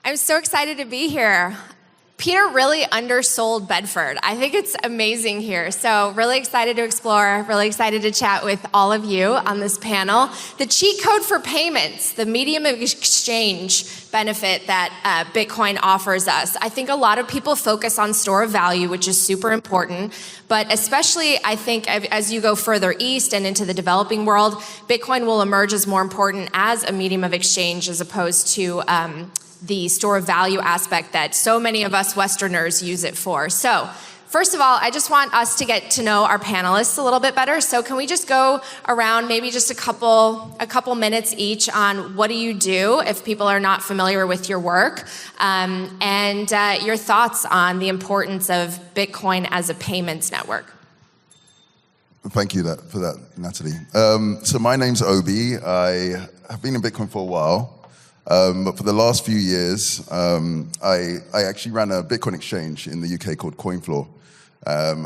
I'm so excited to be here. Peter really undersold Bedford. I think it's amazing here. So really excited to explore, really excited to chat with all of you on this panel. The cheat code for payments, the medium of exchange benefit that Bitcoin offers us. I think a lot of people focus on store of value, which is super important, but especially I think as you go further east and into the developing world, Bitcoin will emerge as more important as a medium of exchange as opposed to the store of value aspect that so many of us Westerners use it for. So first of all, I just want us to get to know our panelists a little bit better. So can we just go around maybe just a couple minutes each on what do you do if people are not familiar with your work, and your thoughts on the importance of Bitcoin as a payments network. Thank you for that, Natalie. So my name's Obi. I have been in Bitcoin for a while. But for the last few years, I actually ran a Bitcoin exchange in the UK called CoinFloor.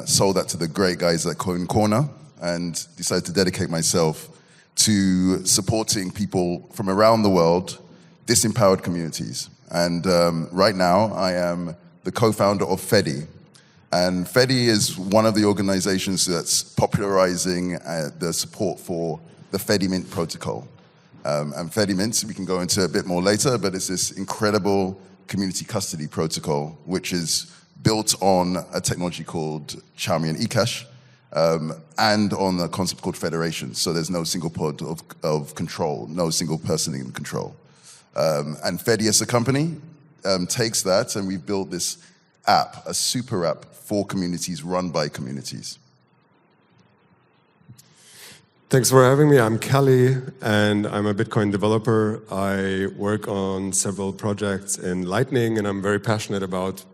Sold that to the great guys at Coin Corner and decided to dedicate myself to supporting people from around the world, disempowered communities. And right now, I am the co-founder of Fedi. And Fedi is one of the organizations that's popularizing the support for the Fedi Mint protocol. And Fedi Mint, we can go into a bit more later, but it's this incredible community custody protocol, which is built on a technology called Xiaomi and Ecash, and on a concept called federation. So there's no single pod of control, no single person in control. And Fedi as a company takes that, and we've built this app, a super app for communities run by communities. Thanks for having me. I'm Calle, and I'm a Bitcoin developer. I work on several projects in Lightning, and I'm very passionate about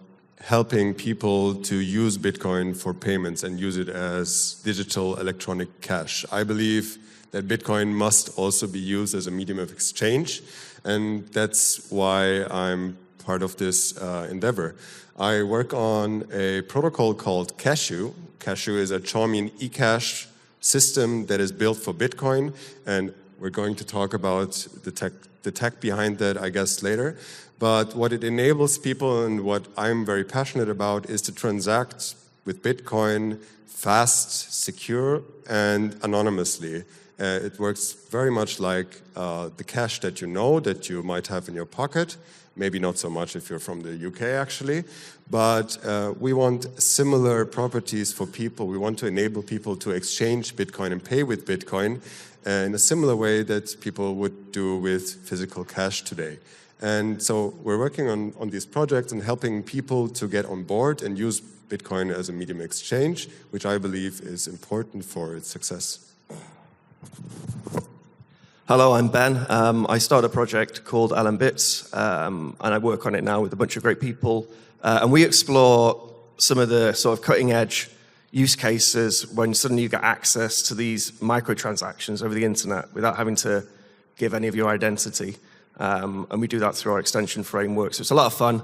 helping people to use Bitcoin for payments and use it as digital electronic cash. I believe that Bitcoin must also be used as a medium of exchange, and that's why I'm part of this endeavor. I work on a protocol called Cashew. Cashew is a Xiaomi and Ecash system that is built for Bitcoin, and we're going to talk about the tech behind that, I guess, later. But what it enables people, and what I'm very passionate about, is to transact with Bitcoin fast, secure, and anonymously. It works very much like the cash that you know, that you might have in your pocket. Maybe not so much if you're from the UK, actually. But we want similar properties for people. We want to enable people to exchange Bitcoin and pay with Bitcoin in a similar way that people would do with physical cash today. And so we're working on these projects and helping people to get on board and use Bitcoin as a medium of exchange, which I believe is important for its success. Hello, I'm Ben. I started a project called LMBits, and I work on it now with a bunch of great people. And we explore some of the sort of cutting-edge use cases when suddenly you get access to these microtransactions over the internet without having to give any of your identity. And we do that through our extension framework, so it's a lot of fun.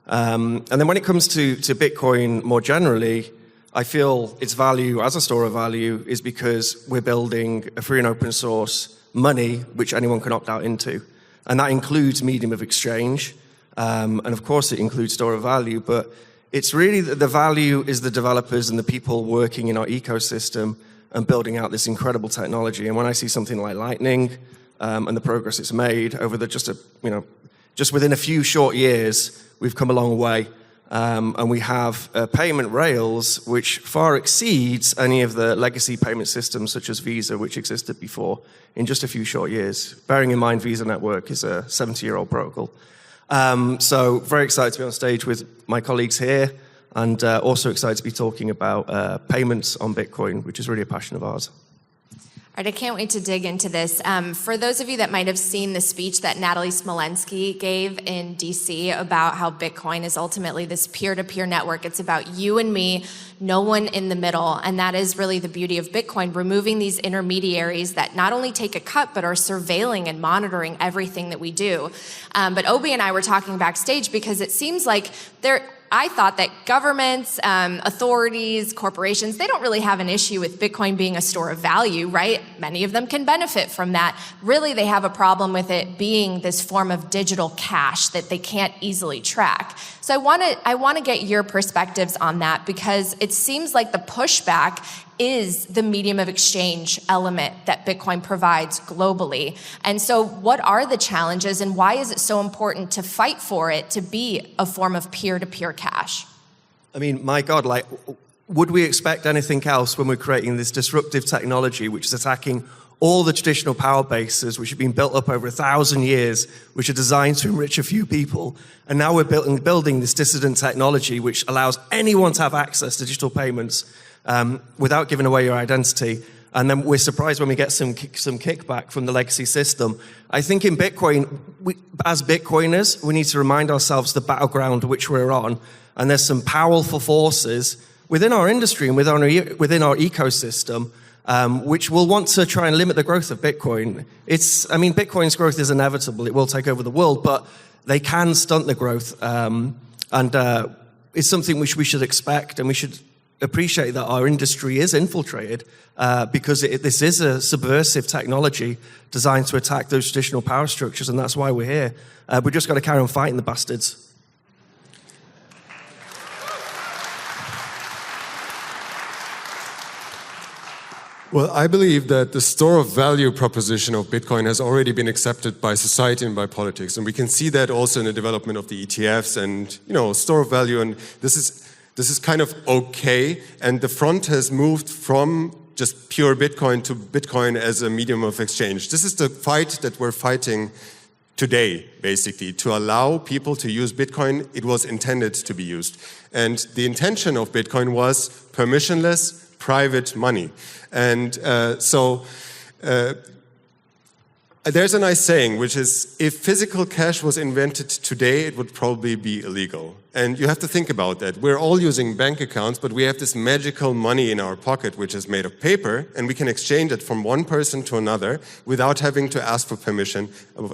And then when it comes to Bitcoin more generally, I feel its value as a store of value is because we're building a free and open source money which anyone can opt out into. And that includes medium of exchange. And of course it includes store of value, but it's really the value is the developers and the people working in our ecosystem and building out this incredible technology. And when I see something like Lightning and the progress it's made over just within a few short years, we've come a long way. And we have payment rails which far exceeds any of the legacy payment systems such as Visa, which existed before, in just a few short years. Bearing in mind Visa Network is a 70-year-old protocol. So very excited to be on stage with my colleagues here, and also excited to be talking about payments on Bitcoin, which is really a passion of ours. All right, I can't wait to dig into this. For those of you that might have seen the speech that Natalie Smolensky gave in DC about how Bitcoin is ultimately this peer-to-peer network, it's about you and me, no one in the middle. And that is really the beauty of Bitcoin, removing these intermediaries that not only take a cut, but are surveilling and monitoring everything that we do. But Obi and I were talking backstage because it seems like I thought that governments, authorities, corporations, they don't really have an issue with Bitcoin being a store of value, right? Many of them can benefit from that. Really, they have a problem with it being this form of digital cash that they can't easily track. So I want to get your perspectives on that, because it seems like the pushback is the medium of exchange element that Bitcoin provides globally. And so what are the challenges, and why is it so important to fight for it to be a form of peer-to-peer cash? I mean, my God, like, would we expect anything else when we're creating this disruptive technology which is attacking all the traditional power bases which have been built up over 1,000 years, which are designed to enrich a few people, and now we're building this dissident technology which allows anyone to have access to digital payments without giving away your identity, and then we're surprised when we get some kickback from the legacy system. I think in Bitcoin, as Bitcoiners, we need to remind ourselves the battleground which we're on, and there's some powerful forces within our industry and within our ecosystem which will want to try and limit the growth of Bitcoin. Bitcoin's growth is inevitable. It will take over the world, but they can stunt the growth, and it's something which we should expect, and we should appreciate that our industry is infiltrated because this is a subversive technology designed to attack those traditional power structures, and that's why we're here. We've just got to carry on fighting the bastards. Well, I believe that the store of value proposition of Bitcoin has already been accepted by society and by politics, and we can see that also in the development of the ETFs and store of value, and this is kind of okay, and the front has moved from just pure Bitcoin to Bitcoin as a medium of exchange. This is the fight that we're fighting today, basically, to allow people to use Bitcoin. It was intended to be used. And the intention of Bitcoin was permissionless, private money. And there's a nice saying, which is, if physical cash was invented today, it would probably be illegal. And you have to think about that. We're all using bank accounts, but we have this magical money in our pocket, which is made of paper, and we can exchange it from one person to another without having to ask for permission of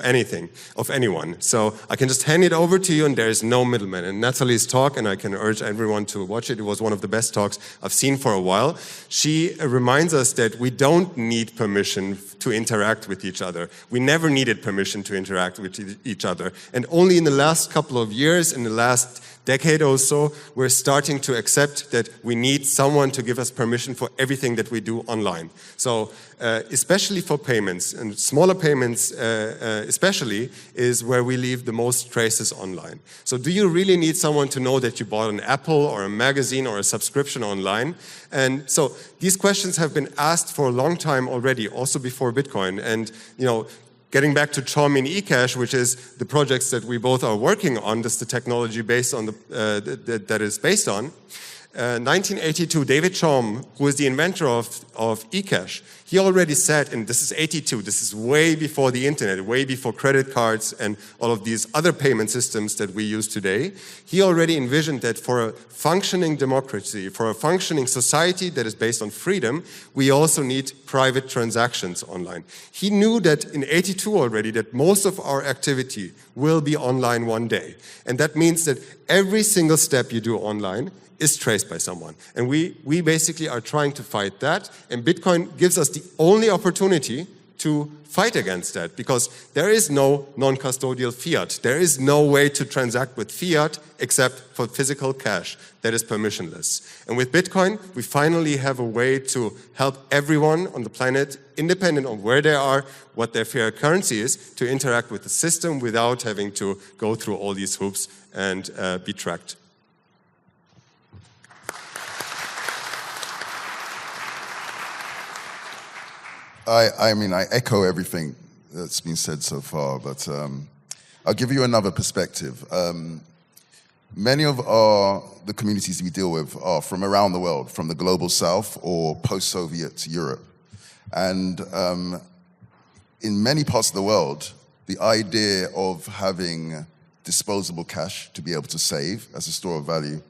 anyone. So I can just hand it over to you, and there is no middleman. And Natalie's talk, and I can urge everyone to watch it, it was one of the best talks I've seen for a while. She reminds us that we don't need permission to interact with each other. We never needed permission to interact with each other. And only in the last couple of years, in the last decade or so, we're starting to accept that we need someone to give us permission for everything that we do online. So especially for payments, and smaller payments especially, is where we leave the most traces online. So do you really need someone to know that you bought an apple or a magazine or a subscription online? And so these questions have been asked for a long time already, also before Bitcoin. And getting back to Chom and Ecash, which is the projects that we both are working on, that's the technology based on that is based on. 1982, David Chom, who is the inventor of Ecash, he already said, and this is 82, this is way before the internet, way before credit cards and all of these other payment systems that we use today, he already envisioned that for a functioning democracy, for a functioning society that is based on freedom, we also need private transactions online. He knew that in 82 already that most of our activity will be online one day. And that means that every single step you do online is traced by someone. And we basically are trying to fight that, and Bitcoin gives us the only opportunity to fight against that, because there is no non-custodial fiat. There is no way to transact with fiat except for physical cash that is permissionless. And with Bitcoin, we finally have a way to help everyone on the planet, independent of where they are, what their fiat currency is, to interact with the system without having to go through all these hoops and be tracked. I echo everything that's been said so far, but I'll give you another perspective. Many of the communities we deal with are from around the world, from the global south or post-Soviet Europe. And in many parts of the world, the idea of having disposable cash to be able to save as a store of value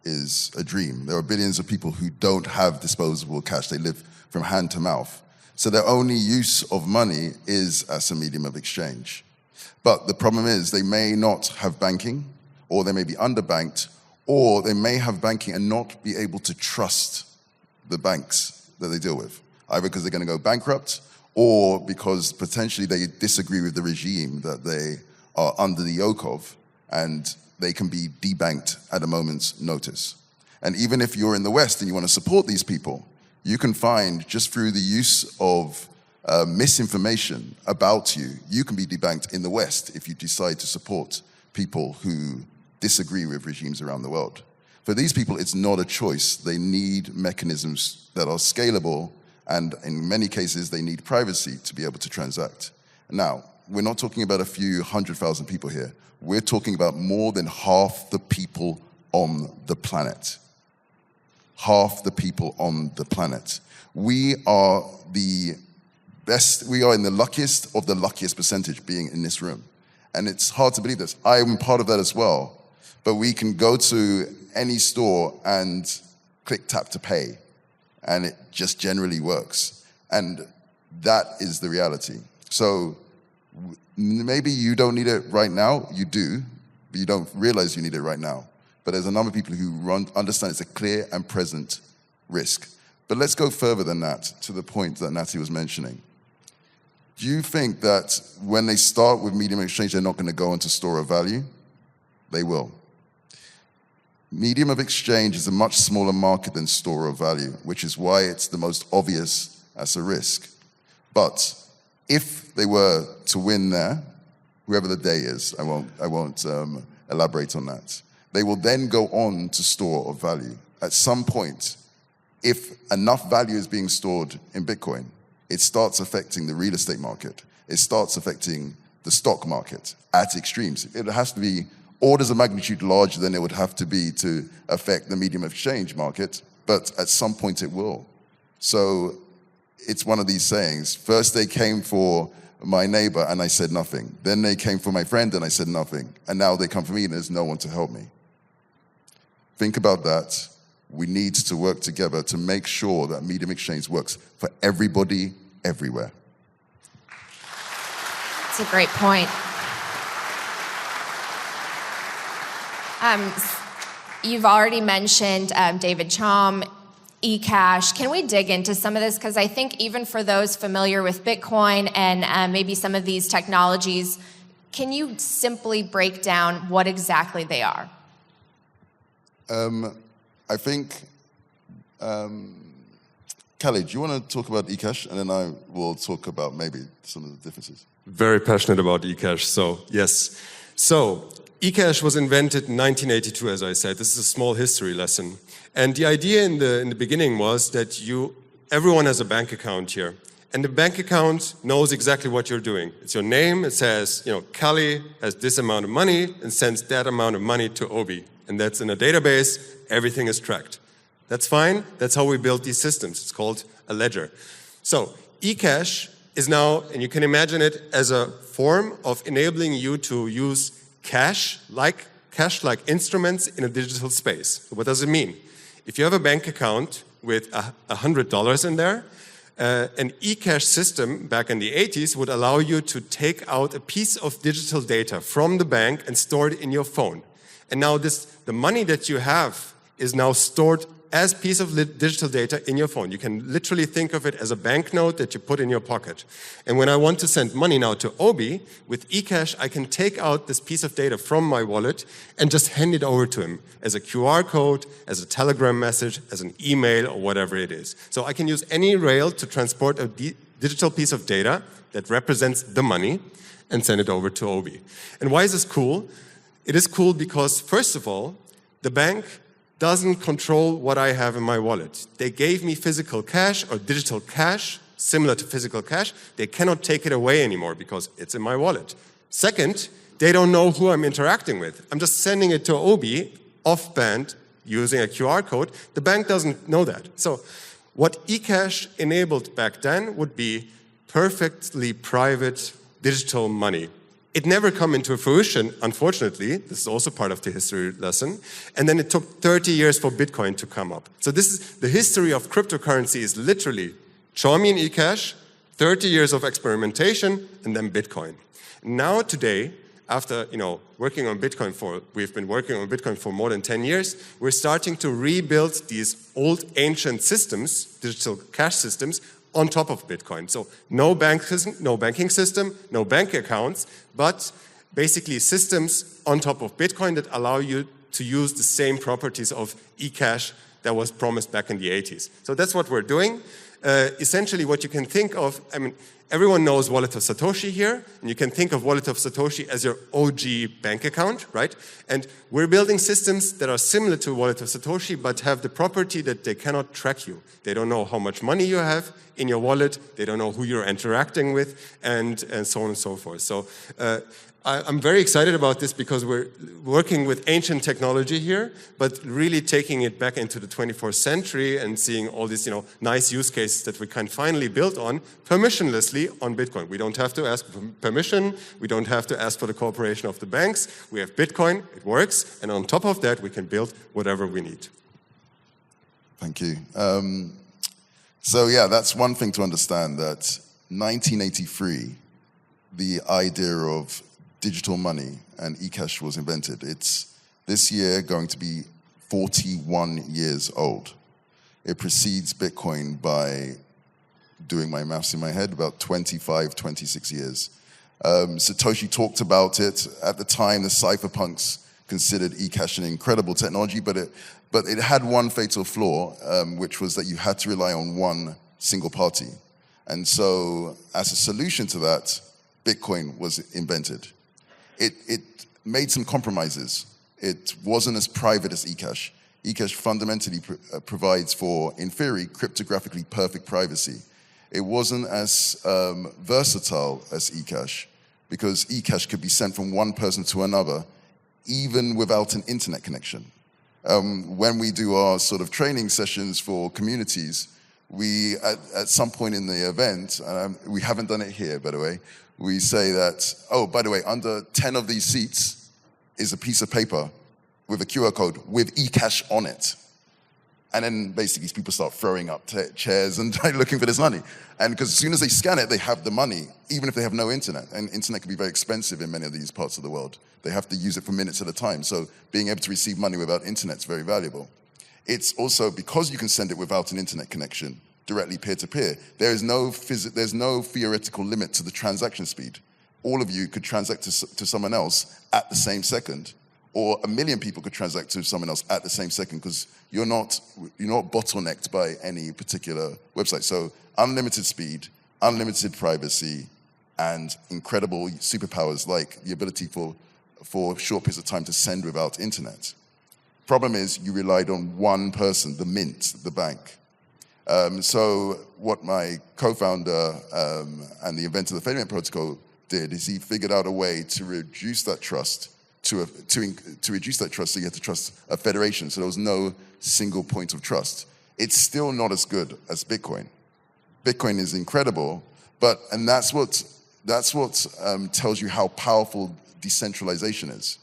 is a dream. There are billions of people who don't have disposable cash. They live from hand to mouth. So their only use of money is as a medium of exchange. But the problem is they may not have banking, or they may be underbanked, Or they may have banking and not be able to trust the banks that they deal with, either because they're going to go bankrupt or because potentially they disagree with the regime that they are under the yoke of, and they can be debanked at a moment's notice. And even if you're in the West and you want to support these people, you can find, just through the use of misinformation about you, you can be debanked in the West if you decide to support people who disagree with regimes around the world. For these people, it's not a choice. They need mechanisms that are scalable, and in many cases, they need privacy to be able to transact. Now, we're not talking about a few 100,000 people here. We're talking about more than half the people on the planet. Half the people on the planet. We are the best, we are in the luckiest of the luckiest percentage being in this room. And it's hard to believe this. I am part of that as well. But we can go to any store and click tap to pay, and it just generally works. And that is the reality. So maybe you don't need it right now, you do, but you don't realize you need it right now. But there's a number of people who understand it's a clear and present risk. But let's go further than that, to the point that Natalie was mentioning. Do you think that when they start with medium of exchange, they're not going to go into store of value? They will. Medium of exchange is a much smaller market than store of value, which is why it's the most obvious as a risk. But if they were to win there, whoever the day is, I won't elaborate on that. They will then go on to store of value. At some point, if enough value is being stored in Bitcoin, it starts affecting the real estate market. It starts affecting the stock market at extremes. It has to be orders of magnitude larger than it would have to be to affect the medium of exchange market, but at some point it will. So it's one of these sayings. First they came for my neighbor and I said nothing. Then they came for my friend and I said nothing. And now they come for me and there's no one to help me. Think about that. We need to work together to make sure that medium exchange works for everybody, everywhere. That's a great point. You've already mentioned David Chaum, Ecash. Can we dig into some of this? Because I think even for those familiar with Bitcoin and maybe some of these technologies, can you simply break down what exactly they are? I think, Calle, do you want to talk about Ecash? And then I will talk about maybe some of the differences. Very passionate about Ecash, so yes. So, Ecash was invented in 1982, as I said. This is a small history lesson. And the idea in the beginning was that everyone has a bank account here. And the bank account knows exactly what you're doing. It's your name, it says, Calle has this amount of money and sends that amount of money to Obi. And that's in a database, everything is tracked. That's fine, that's how we build these systems. It's called a ledger. So, Ecash is now, and you can imagine it as a form of enabling you to use cash-like instruments in a digital space. What does it mean? If you have a bank account with $100 in there, an Ecash system back in the 80s would allow you to take out a piece of digital data from the bank and store it in your phone. And now the money that you have is now stored as a piece of digital data in your phone. You can literally think of it as a banknote that you put in your pocket. And when I want to send money now to Obi, with Ecash, I can take out this piece of data from my wallet and just hand it over to him as a QR code, as a Telegram message, as an email, or whatever it is. So I can use any rail to transport a digital piece of data that represents the money and send it over to Obi. And why is this cool? It is cool because, first of all, the bank doesn't control what I have in my wallet. They gave me physical cash or digital cash, similar to physical cash. They cannot take it away anymore because it's in my wallet. Second, they don't know who I'm interacting with. I'm just sending it to Obi off-band using a QR code. The bank doesn't know that. So what Ecash enabled back then would be perfectly private digital money. It never come into fruition, unfortunately. This is also part of the history lesson. And then it took 30 years for Bitcoin to come up. So this is the history of cryptocurrency is literally Xiaomi and Ecash, 30 years of experimentation, and then Bitcoin. Now today, after working on Bitcoin we've been working on Bitcoin for more than 10 years, we're starting to rebuild these old ancient systems, digital cash systems, on top of Bitcoin. So no banking system, no bank accounts, but basically systems on top of Bitcoin that allow you to use the same properties of Ecash that was promised back in the 80s. So that's what we're doing. Essentially what you can think of, everyone knows Wallet of Satoshi here, and you can think of Wallet of Satoshi as your OG bank account, right? And we're building systems that are similar to Wallet of Satoshi, but have the property that they cannot track you. They don't know how much money you have in your wallet, they don't know who you're interacting with, and so on and so forth. So I'm very excited about this because we're working with ancient technology here, but really taking it back into the 21st century and seeing all these nice use cases that we can finally build on permissionlessly on Bitcoin. We don't have to ask for permission. We don't have to ask for the cooperation of the banks. We have Bitcoin, it works, and on top of that, we can build whatever we need. Thank you. So yeah, that's one thing to understand, that 1983, the idea of digital money and Ecash was invented. It's this year going to be 41 years old. It precedes Bitcoin by, doing my maths in my head, about 25, 26 years. Satoshi talked about it. At the time, the cypherpunks considered Ecash an incredible technology, but it had one fatal flaw, which was that you had to rely on one single party. And so as a solution to that, Bitcoin was invented. It made some compromises. It wasn't as private as Ecash. Ecash fundamentally provides for, in theory, cryptographically perfect privacy. It wasn't as versatile as Ecash, because Ecash could be sent from one person to another, even without an internet connection. When we do our sort of training sessions for communities, we, at some point in the event, we haven't done it here, by the way, we say that, oh, by the way, under 10 of these seats is a piece of paper with a QR code with Ecash on it. And then basically people start throwing up chairs and looking for this money. And because as soon as they scan it, they have the money, even if they have no internet. And internet can be very expensive in many of these parts of the world. They have to use it for minutes at a time. So being able to receive money without internet is very valuable. It's also, because you can send it without an internet connection, directly peer-to-peer, there's no theoretical limit to the transaction speed. All of you could transact to someone else at the same second, or 1 million people could transact to someone else at the same second, because you're not bottlenecked by any particular website. So unlimited speed, unlimited privacy, and incredible superpowers like the ability for short periods of time to send without internet. Problem is, you relied on one person, the mint, the bank. So what my co-founder and the inventor of the Federated Protocol did is he figured out a way to reduce that trust to reduce that trust, so you had to trust a federation. So there was no single point of trust. It's still not as good as Bitcoin. Bitcoin is incredible, and that's what tells you how powerful decentralization is.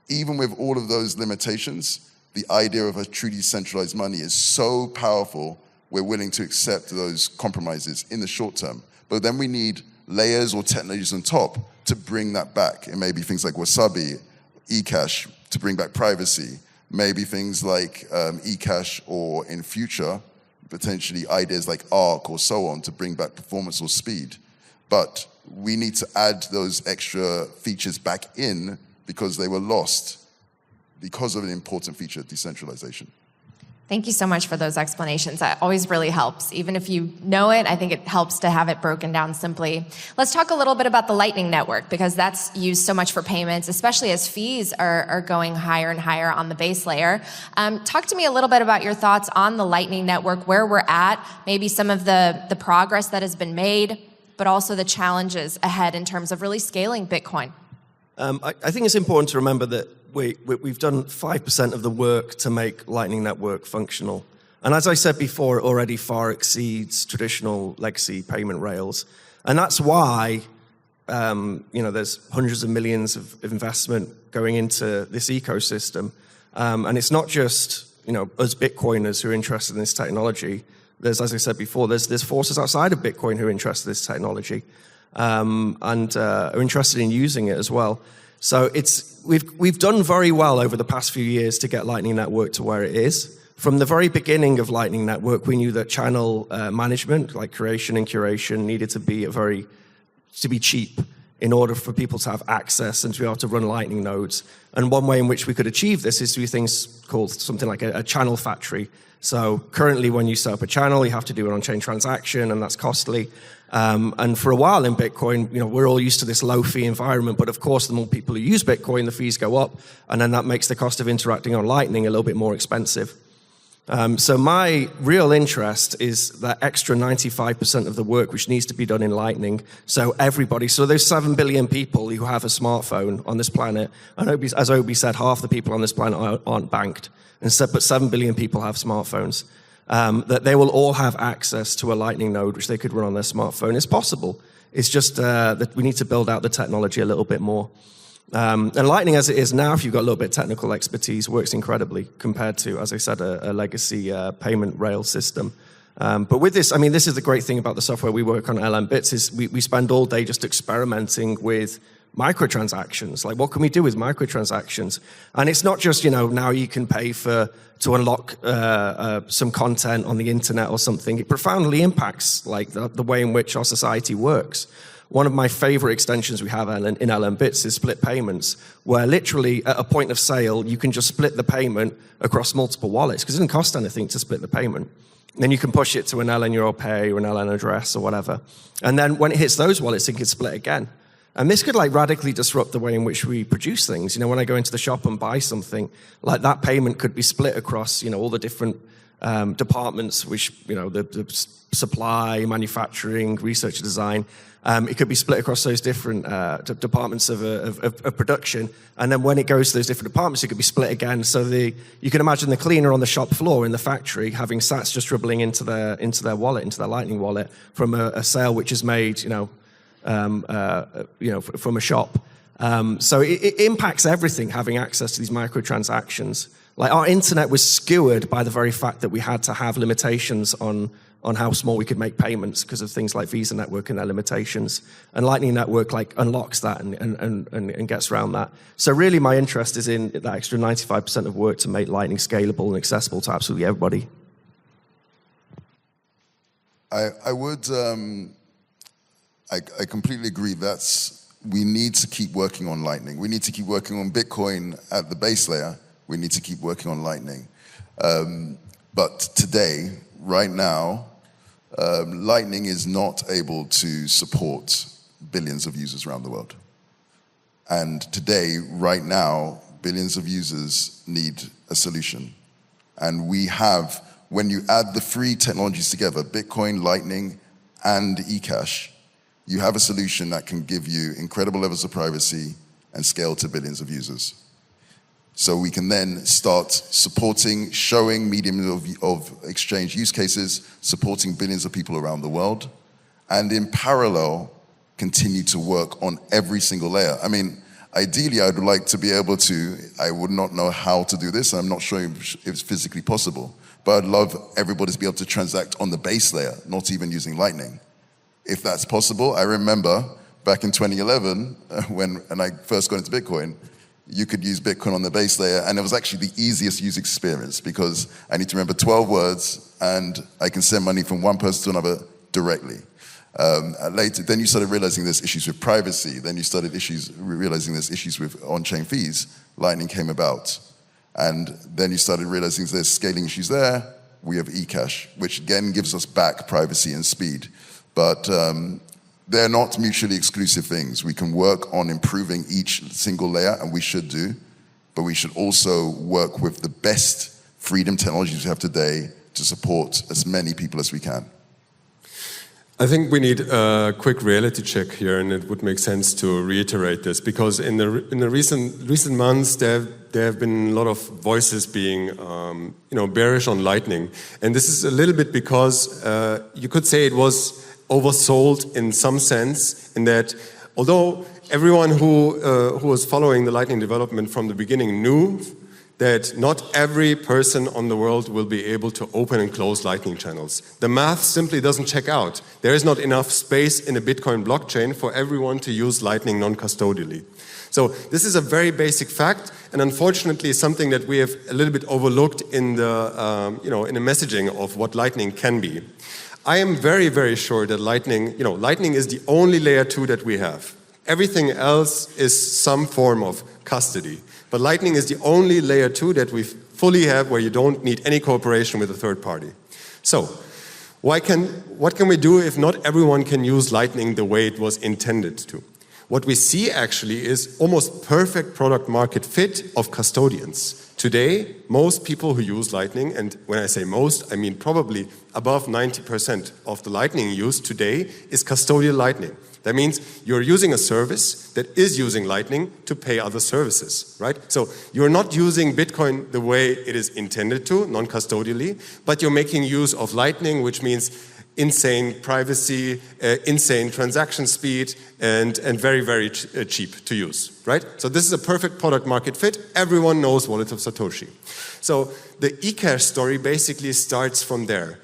Even with all of those limitations, the idea of a truly decentralized money is so powerful, we're willing to accept those compromises in the short term. But then we need layers or technologies on top to bring that back. It may be things like Wasabi, Ecash to bring back privacy, maybe things like Ecash, or in future, potentially ideas like Arc or so on to bring back performance or speed. But we need to add those extra features back in because they were lost because of an important feature, decentralization. Thank you so much for those explanations. That always really helps. Even if you know it, I think it helps to have it broken down simply. Let's talk a little bit about the Lightning Network, because that's used so much for payments, especially as fees are going higher and higher on the base layer. Talk to me a little bit about your thoughts on the Lightning Network, where we're at, maybe some of the progress that has been made, but also the challenges ahead in terms of really scaling Bitcoin. I think it's important to remember that we've done 5% of the work to make Lightning Network functional. And as I said before, it already far exceeds traditional legacy payment rails. And that's why there's hundreds of millions of investment going into this ecosystem. And it's not just us Bitcoiners who are interested in this technology. There's, as I said before, there's forces outside of Bitcoin who are interested in this technology and are interested in using it as well. So we've done very well over the past few years to get Lightning Network to where it is. From the very beginning of Lightning Network, we knew that channel management, like creation and curation, needed to be cheap in order for people to have access and to be able to run Lightning nodes. And one way in which we could achieve this is through things called something like a channel factory. So currently, when you set up a channel, you have to do an on-chain transaction, and that's costly. And for a while in Bitcoin, we're all used to this low-fee environment, but of course, the more people who use Bitcoin, the fees go up, and then that makes the cost of interacting on Lightning a little bit more expensive. So my real interest is that extra 95% of the work which needs to be done in Lightning. So there's 7 billion people who have a smartphone on this planet, and as Obi said, half the people on this planet aren't banked, but 7 billion people have smartphones. That they will all have access to a Lightning node which they could run on their smartphone. It's possible. It's just that we need to build out the technology a little bit more. And Lightning as it is now, if you've got a little bit of technical expertise, works incredibly compared to, as I said, a legacy payment rail system. But with this, this is the great thing about the software we work on at LM Bits is we spend all day just experimenting with microtransactions. Like, what can we do with microtransactions? And it's not just, now you can pay to unlock some content on the internet or something. It profoundly impacts like the way in which our society works. One of my favorite extensions we have in LM Bits is split payments, where literally at a point of sale, you can just split the payment across multiple wallets, because it doesn't cost anything to split the payment. And then you can push it to an LN Europay or an LN address or whatever. And then when it hits those wallets, it can split again. And this could like radically disrupt the way in which we produce things. When I go into the shop and buy something, like that payment could be split across, all the different departments, which, the supply, manufacturing, research and design. It could be split across those different departments of production. And then when it goes to those different departments, it could be split again. So you can imagine the cleaner on the shop floor in the factory having sats just dribbling into their wallet, into their Lightning wallet from a sale which is made, from a shop. So it impacts everything, having access to these microtransactions. Like, our internet was skewered by the very fact that we had to have limitations on how small we could make payments because of things like Visa Network and their limitations. And Lightning Network unlocks that and gets around that. So really my interest is in that extra 95% of work to make Lightning scalable and accessible to absolutely everybody. I would, I completely agree. We need to keep working on Lightning. We need to keep working on Bitcoin at the base layer. We need to keep working on Lightning. But today, right now, Lightning is not able to support billions of users around the world. And today, right now, billions of users need a solution. And we have, when you add the three technologies together, Bitcoin, Lightning, and Ecash, you have a solution that can give you incredible levels of privacy and scale to billions of users. So we can then start supporting, showing mediums of exchange use cases, supporting billions of people around the world, and in parallel, continue to work on every single layer. Ideally, I would like to be able to, I would not know how to do this, and I'm not sure if it's physically possible, but I'd love everybody to be able to transact on the base layer, not even using Lightning. If that's possible, I remember back in 2011, when I first got into Bitcoin, you could use Bitcoin on the base layer, and it was actually the easiest user experience because I need to remember 12 words, and I can send money from one person to another directly. Later, then you started realizing there's issues with privacy. Then you started realizing there's issues with on-chain fees. Lightning came about. And then you started realizing there's scaling issues there. We have Ecash, which again gives us back privacy and speed. But they're not mutually exclusive things. We can work on improving each single layer, and we should do, but we should also work with the best freedom technologies we have today to support as many people as we can. I think we need a quick reality check here, and it would make sense to reiterate this, because in the recent months, there have been a lot of voices being bearish on Lightning. And this is a little bit because you could say it was oversold in some sense, in that although everyone who was following the Lightning development from the beginning knew that not every person on the world will be able to open and close Lightning channels. The math simply doesn't check out. There is not enough space in a Bitcoin blockchain for everyone to use Lightning non-custodially. So this is a very basic fact, and unfortunately something that we have a little bit overlooked in the, in the messaging of what Lightning can be. I am very, very sure that Lightning is the only layer 2 that we have. Everything else is some form of custody. But Lightning is the only layer 2 that we fully have where you don't need any cooperation with a third party. So, what can we do if not everyone can use Lightning the way it was intended to? What we see actually is almost perfect product market fit of custodians. Today, most people who use Lightning, and when I say most, I mean probably above 90% of the Lightning used today is custodial Lightning. That means you're using a service that is using Lightning to pay other services, right? So you're not using Bitcoin the way it is intended to, non-custodially, but you're making use of Lightning, which means insane privacy, insane transaction speed, and very, very cheap to use, right? So this is a perfect product market fit. Everyone knows Wallet of Satoshi. So the Ecash story basically starts from there,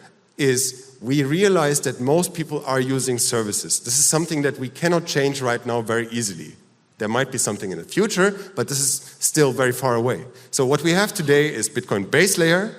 we realize that most people are using services. This is something that we cannot change right now very easily. There might be something in the future, but this is still very far away. So what we have today is Bitcoin base layer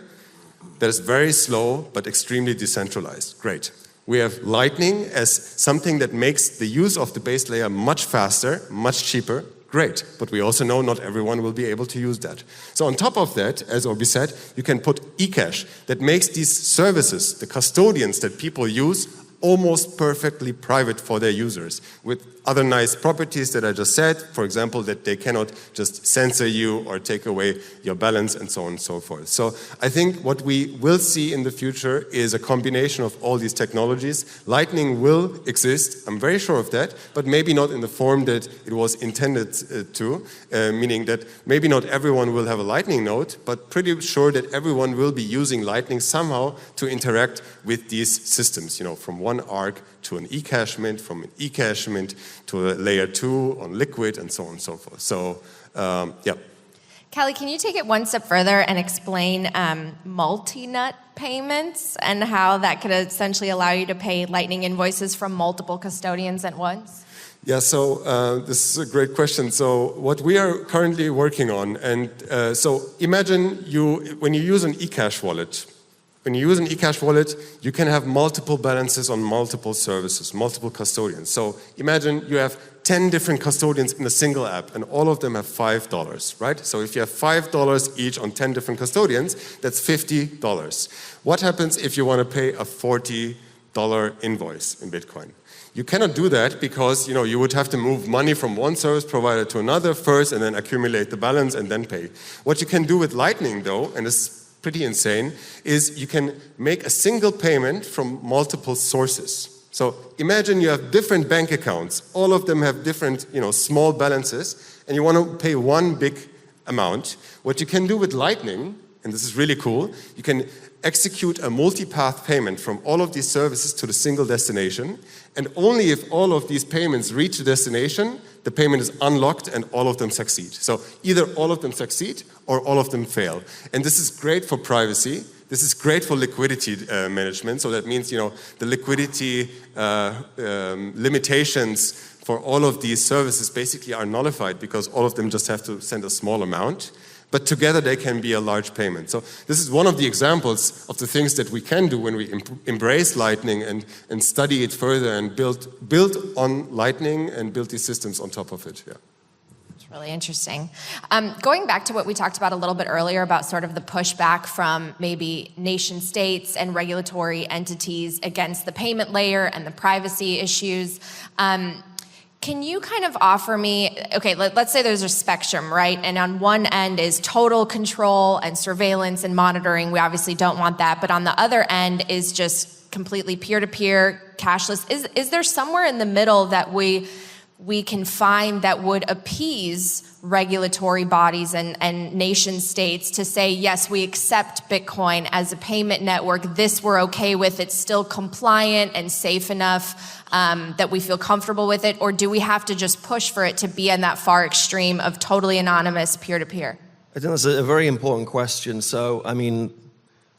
that is very slow but extremely decentralized. Great. We have Lightning as something that makes the use of the base layer much faster, much cheaper. Great, but we also know not everyone will be able to use that. So on top of that, as Obi said, you can put Ecash that makes these services, the custodians that people use, almost perfectly private for their users with other nice properties that I just said, for example, that they cannot just censor you or take away your balance and so on and so forth. So I think what we will see in the future is a combination of all these technologies. Lightning will exist, I'm very sure of that, but maybe not in the form that it was intended to, meaning that maybe not everyone will have a Lightning node, but pretty sure that everyone will be using Lightning somehow to interact with these systems, from one ARC to an Ecash mint, from an Ecash mint to a layer 2 on Liquid, and so on and so forth. So, yeah. Calle, can you take it one step further and explain multi-nut payments and how that could essentially allow you to pay Lightning invoices from multiple custodians at once? Yeah, so this is a great question. So what we are currently working on, and so imagine when you use an Ecash wallet, you can have multiple balances on multiple services, multiple custodians. So imagine you have 10 different custodians in a single app, and all of them have $5, right? So if you have $5 each on 10 different custodians, that's $50. What happens if you want to pay a $40 invoice in Bitcoin? You cannot do that because you would have to move money from one service provider to another first and then accumulate the balance and then pay. What you can do with Lightning though, and this is pretty insane, is you can make a single payment from multiple sources. So imagine you have different bank accounts, all of them have different small balances, and you want to pay one big amount. What you can do with Lightning, and this is really cool, you can execute a multi-path payment from all of these services to the single destination, and only if all of these payments reach the destination, the payment is unlocked and all of them succeed. So either all of them succeed or all of them fail. And this is great for privacy. This is great for liquidity management. So that means, the liquidity limitations for all of these services basically are nullified because all of them just have to send a small amount. But together they can be a large payment. So this is one of the examples of the things that we can do when we embrace Lightning and study it further and build on Lightning and build these systems on top of it. Yeah. It's really interesting. Going back to what we talked about a little bit earlier about sort of the pushback from maybe nation states and regulatory entities against the payment layer and the privacy issues. Can you kind of offer me, okay, let's say there's a spectrum, right? And on one end is total control and surveillance and monitoring. We obviously don't want that. But on the other end is just completely peer-to-peer, cashless. Is there somewhere in the middle that we can find that would appease regulatory bodies and nation states to say, yes, we accept Bitcoin as a payment network. This we're okay with. It's still compliant and safe enough that we feel comfortable with it? Or do we have to just push for it to be in that far extreme of totally anonymous peer-to-peer? I think that's a very important question. So, I mean,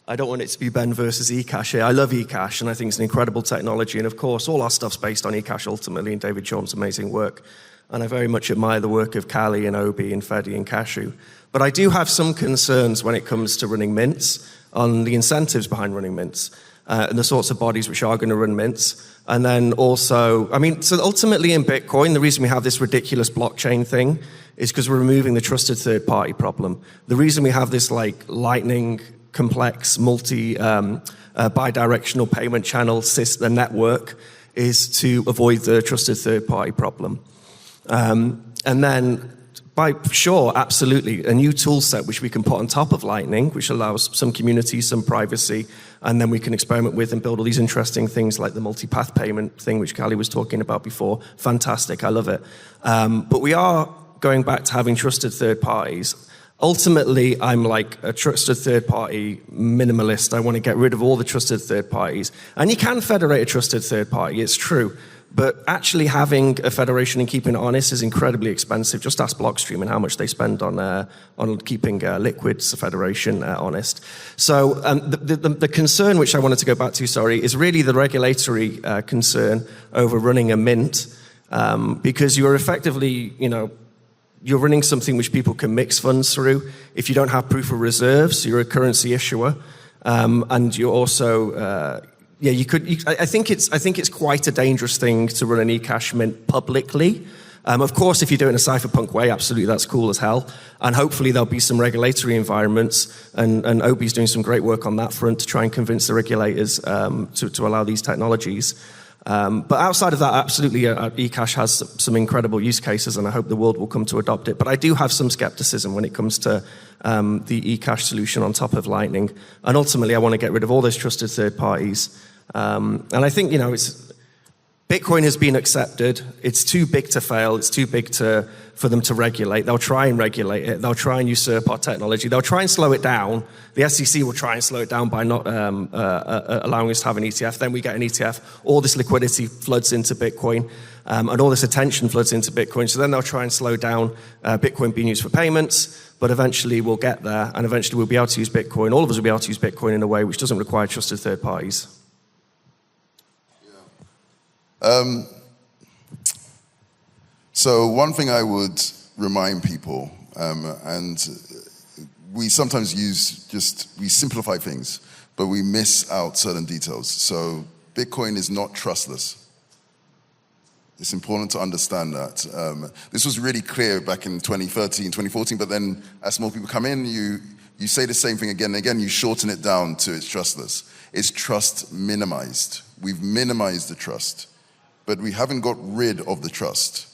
I don't want it to be Ben versus Ecash here. I love Ecash, and I think it's an incredible technology. And of course, all our stuff's based on Ecash ultimately, and David Chaum's amazing work. and I very much admire the work of Calle and Obi and Fedi and Cashew. But I do have some concerns when it comes to running mints, on the incentives behind running mints, and the sorts of bodies which are going to run mints. And then also, so ultimately in Bitcoin, the reason we have this ridiculous blockchain thing is because we're removing the trusted third-party problem. The reason we have this like lightning, complex, bi-directional payment channel system network is to avoid the trusted third-party problem. And then, sure, absolutely, a new tool set which we can put on top of Lightning, which allows some community, some privacy, and then we can experiment with and build all these interesting things like the multi-path payment thing, which Calle was talking about before. Fantastic, I love it. But we are going back to having trusted third parties. Ultimately, I'm like a trusted third-party minimalist. I want to get rid of all the trusted third parties. And you can federate a trusted third party, it's true. But actually having a federation and keeping it honest is incredibly expensive. Just ask Blockstream and how much they spend on keeping Liquid's federation honest. So the concern, which I wanted to go back to, is really the regulatory concern over running a mint, because you're effectively, you're running something which people can mix funds through. If you don't have proof of reserves, you're a currency issuer, and you're also I think it's quite a dangerous thing to run an Ecash mint publicly. Of course, if you do it in a cypherpunk way, absolutely, that's cool as hell. And hopefully there'll be some regulatory environments, and Obi's doing some great work on that front to try and convince the regulators to allow these technologies. But outside of that, absolutely, Ecash has some incredible use cases, and I hope the world will come to adopt it. But I do have some skepticism when it comes to the Ecash solution on top of Lightning. And ultimately, I want to get rid of all those trusted third parties. And I think, Bitcoin has been accepted. It's too big to fail. It's too big for them to regulate. They'll try and regulate it. They'll try and usurp our technology. They'll try and slow it down. The SEC will try and slow it down by not allowing us to have an ETF. Then we get an ETF. All this liquidity floods into Bitcoin, and all this attention floods into Bitcoin. So then they'll try and slow down Bitcoin being used for payments. But eventually we'll get there, and eventually we'll be able to use Bitcoin. All of us will be able to use Bitcoin in a way which doesn't require trusted third parties. So one thing I would remind people, and we sometimes we simplify things, but we miss out certain details. So Bitcoin is not trustless. It's important to understand that. This was really clear back in 2013, 2014, but then as more people come in, you say the same thing again and again, you shorten it down to it's trustless. It's trust minimized. We've minimized the trust, but we haven't got rid of the trust.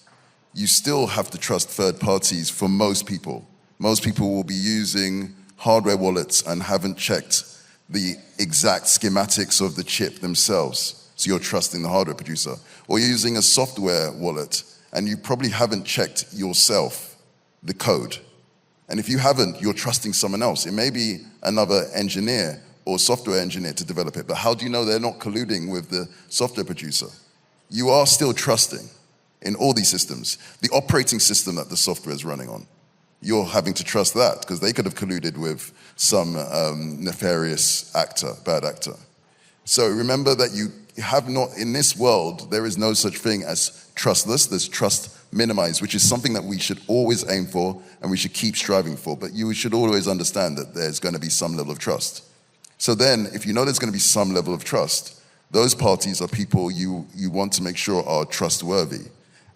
You still have to trust third parties for most people. Most people will be using hardware wallets and haven't checked the exact schematics of the chip themselves. So you're trusting the hardware producer. Or you're using a software wallet and you probably haven't checked yourself the code. And if you haven't, you're trusting someone else. It may be another engineer or software engineer to develop it, but how do you know they're not colluding with the software producer? You are still trusting in all these systems. The operating system that the software is running on, you're having to trust that because they could have colluded with some nefarious actor, bad actor. So remember that you have not, in this world, there is no such thing as trustless. There's trust minimized, which is something that we should always aim for and we should keep striving for. But you should always understand that there's going to be some level of trust. So then, if you know there's going to be some level of trust, those parties are people you want to make sure are trustworthy.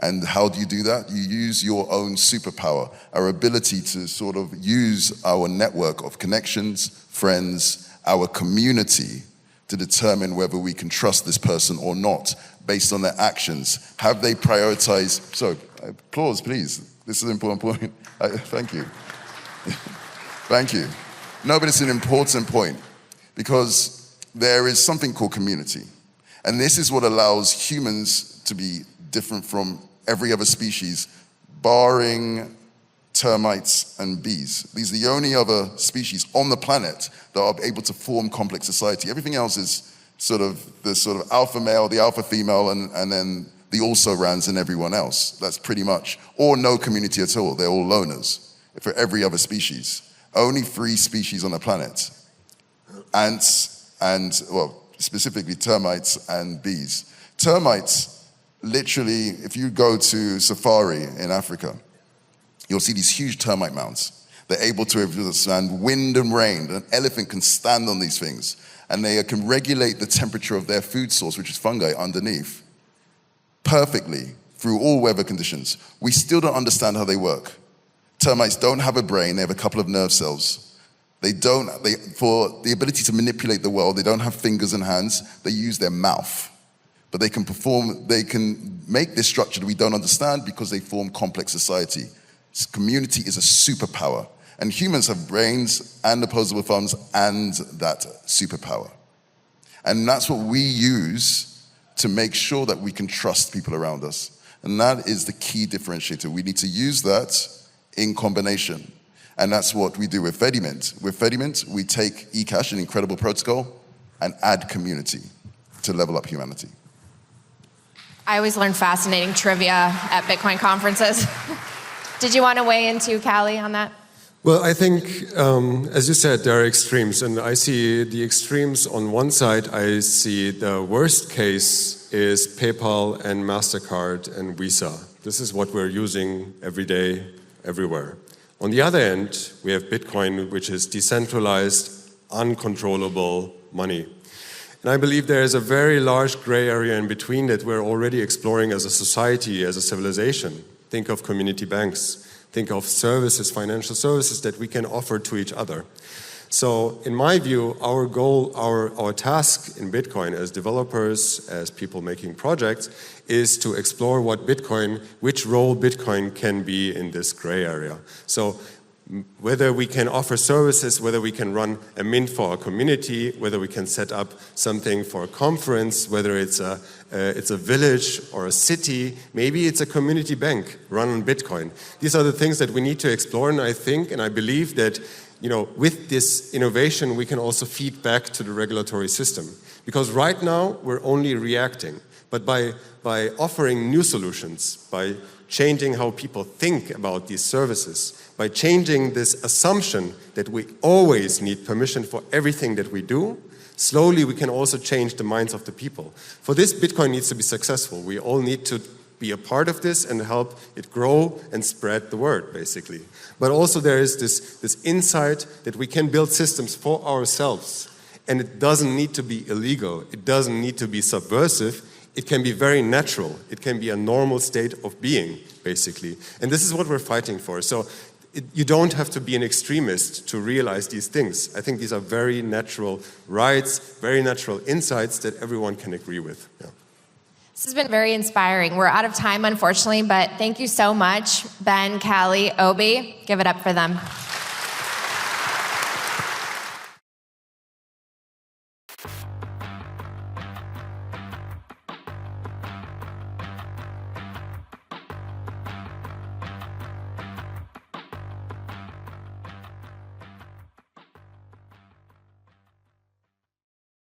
And how do you do that? You use your own superpower, our ability to sort of use our network of connections, friends, our community to determine whether we can trust this person or not based on their actions. Have they prioritized? So, applause, please. This is an important point. Thank you. Thank you. No, but it's an important point because there is something called community. And this is what allows humans to be different from every other species, barring termites and bees. These are the only other species on the planet that are able to form complex society. Everything else is sort of the sort of alpha male, the alpha female, and then the also-rans and everyone else. That's pretty much, or no community at all. They're all loners for every other species. Only 3 species on the planet. Ants and, well, specifically termites and bees. Termites literally, if you go to safari in Africa, you'll see these huge termite mounds. They're able to withstand wind and rain. An elephant can stand on these things, and they can regulate the temperature of their food source, which is fungi, underneath, perfectly through all weather conditions. We still don't understand how they work. Termites don't have a brain, they have a couple of nerve cells. For the ability to manipulate the world, they don't have fingers and hands, they use their mouth. But they can make this structure that we don't understand because they form complex society. Community is a superpower. And humans have brains and opposable thumbs and that superpower. And that's what we use to make sure that we can trust people around us. And that is the key differentiator. We need to use that in combination. And that's what we do with Fedimint. With Fedimint, we take Ecash, an incredible protocol, and add community to level up humanity. I always learn fascinating trivia at Bitcoin conferences. Did you want to weigh in too, Calle, on that? Well, I think, as you said, there are extremes, and I see the extremes on one side. I see the worst case is PayPal and MasterCard and Visa. This is what we're using every day, everywhere. On the other end, we have Bitcoin, which is decentralized, uncontrollable money. And I believe there is a very large gray area in between that we're already exploring as a society, as a civilization. Think of community banks. Think of services, financial services that we can offer to each other. So in my view, our goal, our task in Bitcoin as developers, as people making projects, is to explore which role Bitcoin can be in this gray area. So whether we can offer services, whether we can run a mint for a community, whether we can set up something for a conference, whether it's a village or a city, maybe it's a community bank run on Bitcoin. These are the things that we need to explore, and I think and I believe that with this innovation we can also feed back to the regulatory system. Because right now we're only reacting, but by offering new solutions, by changing how people think about these services, by changing this assumption that we always need permission for everything that we do, slowly we can also change the minds of the people. For this, Bitcoin needs to be successful. We all need to be a part of this and help it grow and spread the word, basically. But also there is this insight that we can build systems for ourselves, and it doesn't need to be illegal. It doesn't need to be subversive. It can be very natural. It can be a normal state of being, basically. And this is what we're fighting for. So you don't have to be an extremist to realize these things. I think these are very natural rights, very natural insights that everyone can agree with. Yeah. This has been very inspiring. We're out of time, unfortunately, but thank you so much, Ben, Calle, Obi. Give it up for them.